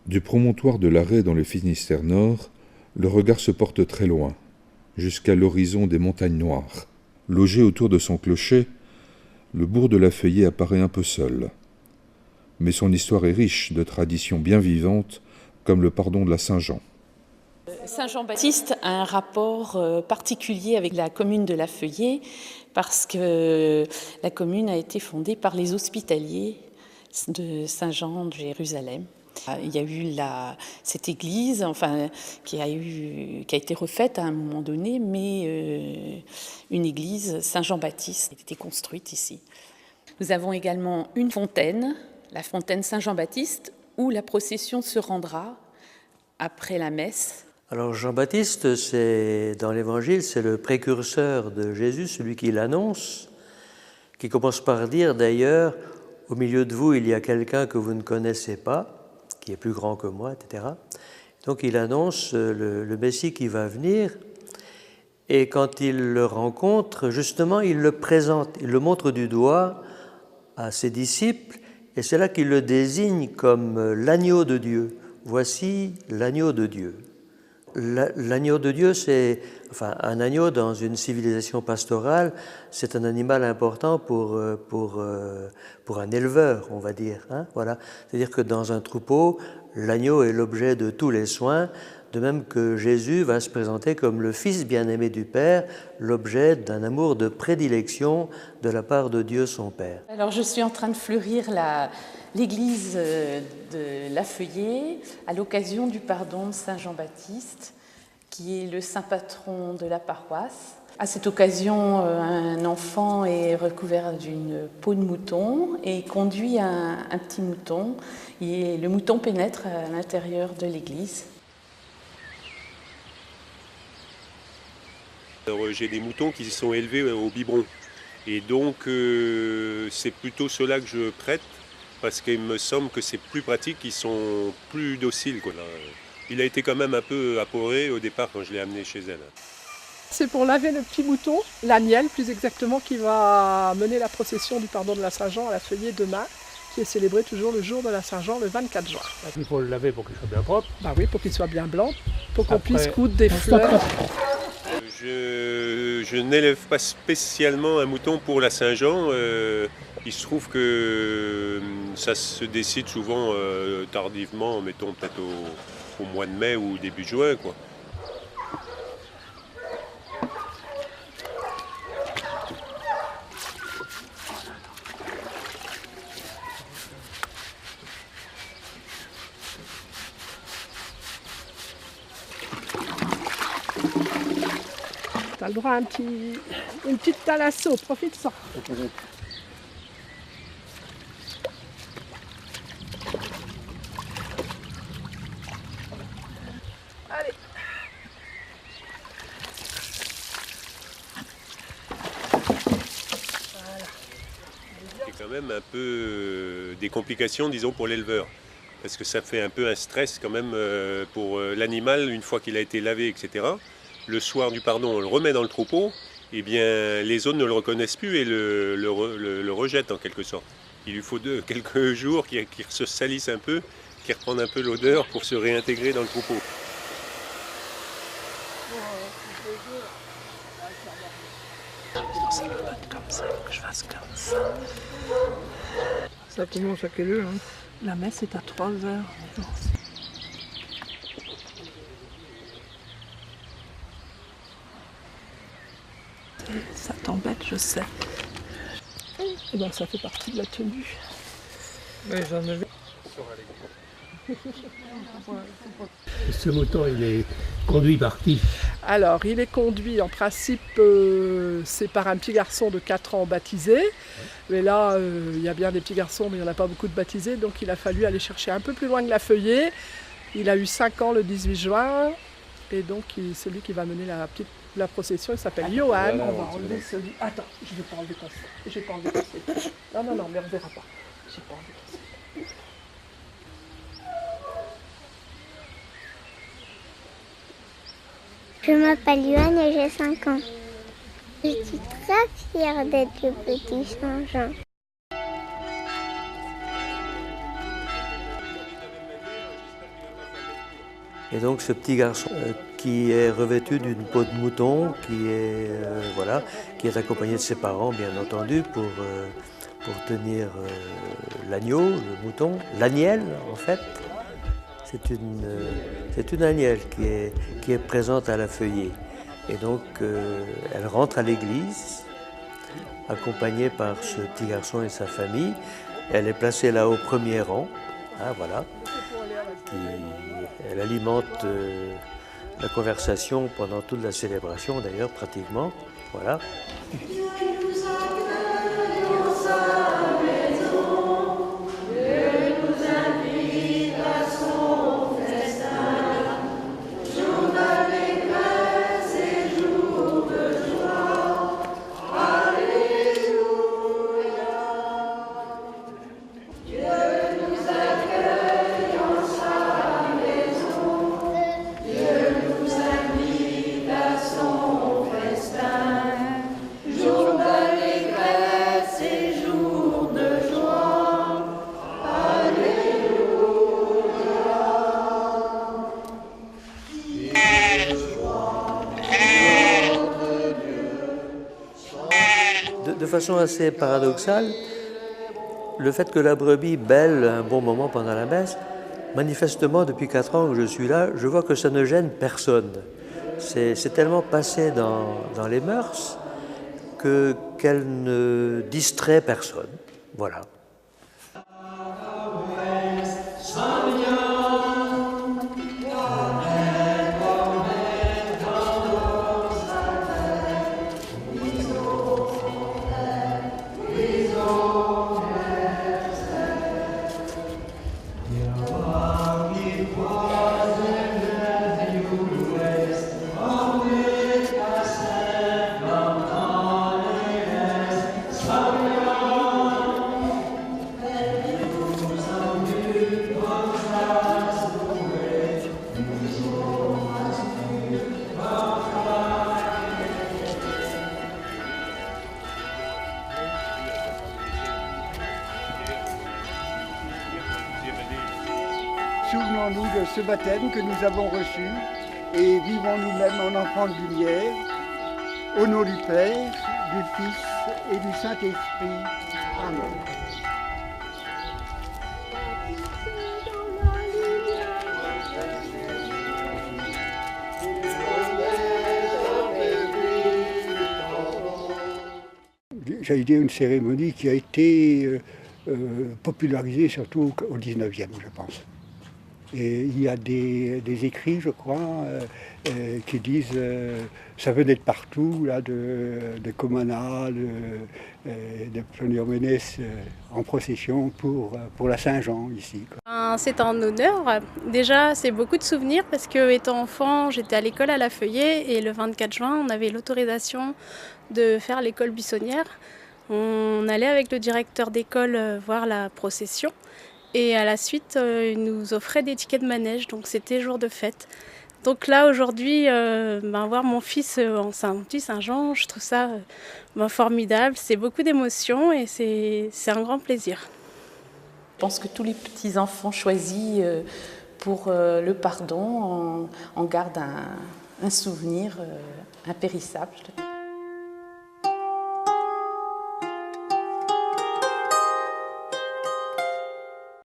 Du promontoire de l'Arrêt dans le Finistère Nord, le regard se porte très loin, jusqu'à l'horizon des montagnes noires. Logé autour de son clocher, le bourg de la Feuillée apparaît un peu seul. Mais son histoire est riche de traditions bien vivantes, comme le pardon de la Saint-Jean. Saint Jean-Baptiste a un rapport particulier avec la commune de La Feuillée parce que la commune a été fondée par les hospitaliers de Saint-Jean de Jérusalem. Il y a eu cette église qui a été refaite à un moment donné, mais une église Saint-Jean-Baptiste a été construite ici. Nous avons également une fontaine, la fontaine Saint-Jean-Baptiste, où la procession se rendra après la messe. Alors Jean-Baptiste, dans l'Évangile, c'est le précurseur de Jésus, celui qui l'annonce, qui commence par dire d'ailleurs, au milieu de vous, il y a quelqu'un que vous ne connaissez pas, qui est plus grand que moi, etc. Donc il annonce le Messie qui va venir, et quand il le rencontre, justement, il le présente, il le montre du doigt à ses disciples, et c'est là qu'il le désigne comme l'agneau de Dieu. Voici l'agneau de Dieu. L'agneau de Dieu, un agneau dans une civilisation pastorale, c'est un animal important pour un éleveur, on va dire. Voilà. C'est-à-dire que dans un troupeau, l'agneau est l'objet de tous les soins, de même que Jésus va se présenter comme le Fils bien-aimé du Père, l'objet d'un amour de prédilection de la part de Dieu son Père. Alors je suis en train de fleurir l'église de La Feuillée à l'occasion du pardon de Saint Jean-Baptiste, qui est le saint patron de la paroisse. À cette occasion, un enfant est recouvert d'une peau de mouton et conduit un petit mouton. Et le mouton pénètre à l'intérieur de l'église. Alors, j'ai des moutons qui sont élevés au biberon. Et donc, c'est plutôt ceux-là que je prête, parce qu'il me semble que c'est plus pratique, ils sont plus dociles, quoi. Il a été quand même un peu apeuré au départ quand je l'ai amené chez elle. C'est pour laver le petit mouton, la miel plus exactement, qui va mener la procession du pardon de la Saint-Jean à La Feuillée demain, qui est célébrée toujours le jour de la Saint-Jean, le 24 juin. Il faut le laver pour qu'il soit bien propre. Bah oui, pour qu'il soit bien blanc, pour qu'on puisse coudre des fleurs. Je n'élève pas spécialement un mouton pour la Saint-Jean. Il se trouve que ça se décide souvent tardivement, mettons peut-être au mois de mai ou début juin, quoi. Tu as le droit à une petite thalasso, profite-en. Allez. C'est quand même un peu des complications, disons, pour l'éleveur. Parce que ça fait un peu un stress quand même pour l'animal, une fois qu'il a été lavé, etc. Le soir du pardon, on le remet dans le troupeau, et bien les autres ne le reconnaissent plus et le rejettent en quelque sorte. Il lui faut quelques jours qu'il se salisse un peu, qu'il reprenne un peu l'odeur pour se réintégrer dans le troupeau. Ça peut pas être comme ça, faut que je fasse comme ça. Ça commence à quelle heure, hein? La messe est à 3h. Ça t'embête, je sais. Eh ben, ça fait partie de la tenue. Oui, j'en avais. Ce mouton, il est conduit par qui? Alors, il est conduit, en principe, c'est par un petit garçon de 4 ans baptisé. Mais là, il y a bien des petits garçons, mais il n'y en a pas beaucoup de baptisés. Donc, il a fallu aller chercher un peu plus loin que La Feuillée. Il a eu 5 ans le 18 juin. Et donc, c'est lui qui va mener la procession. Il s'appelle Johan. Voilà, on va enlever celui... Attends, je ne vais pas enlever ton slip. Je vais pas enlever ton slip. Non, mais on ne verra pas. Je vais pas enlever ton slip. Je m'appelle Yoann et j'ai 5 ans. Je suis très fière d'être le petit Saint-Jean. Et donc ce petit garçon qui est revêtu d'une peau de mouton, qui est accompagné de ses parents, bien entendu, pour tenir l'agneau, le mouton, l'agnelle en fait. C'est une agnelle qui est présente à la feuillée. Et donc elle rentre à l'église, accompagnée par ce petit garçon et sa famille. Elle est placée là au premier rang, hein, voilà. Elle alimente la conversation pendant toute la célébration, d'ailleurs, pratiquement. Voilà. De façon assez paradoxale, le fait que la brebis bêle un bon moment pendant la messe, manifestement depuis 4 ans que je suis là, je vois que ça ne gêne personne. C'est tellement passé dans les mœurs qu'elle ne distrait personne. Voilà. Souvenons-nous de ce baptême que nous avons reçu et vivons nous-mêmes en enfants de lumière, au nom du Père, du Fils et du Saint-Esprit. Amen. J'allais dire une cérémonie qui a été popularisée surtout au 19e, je pense. Et il y a des écrits, je crois, qui disent ça venait de partout, là, de Comana, de Plonioménès, en procession pour la Saint-Jean ici, quoi. C'est un honneur. Déjà, c'est beaucoup de souvenirs parce que, étant enfant, j'étais à l'école à La Feuillée et le 24 juin, on avait l'autorisation de faire l'école buissonnière. On allait avec le directeur d'école voir la procession. Et à la suite, il nous offrait des tickets de manège, donc c'était jour de fête. Donc là, aujourd'hui, voir mon fils en Saint-Petit Saint-Jean, je trouve ça formidable. C'est beaucoup d'émotions et c'est un grand plaisir. Je pense que tous les petits-enfants choisis pour le pardon en gardent un souvenir impérissable.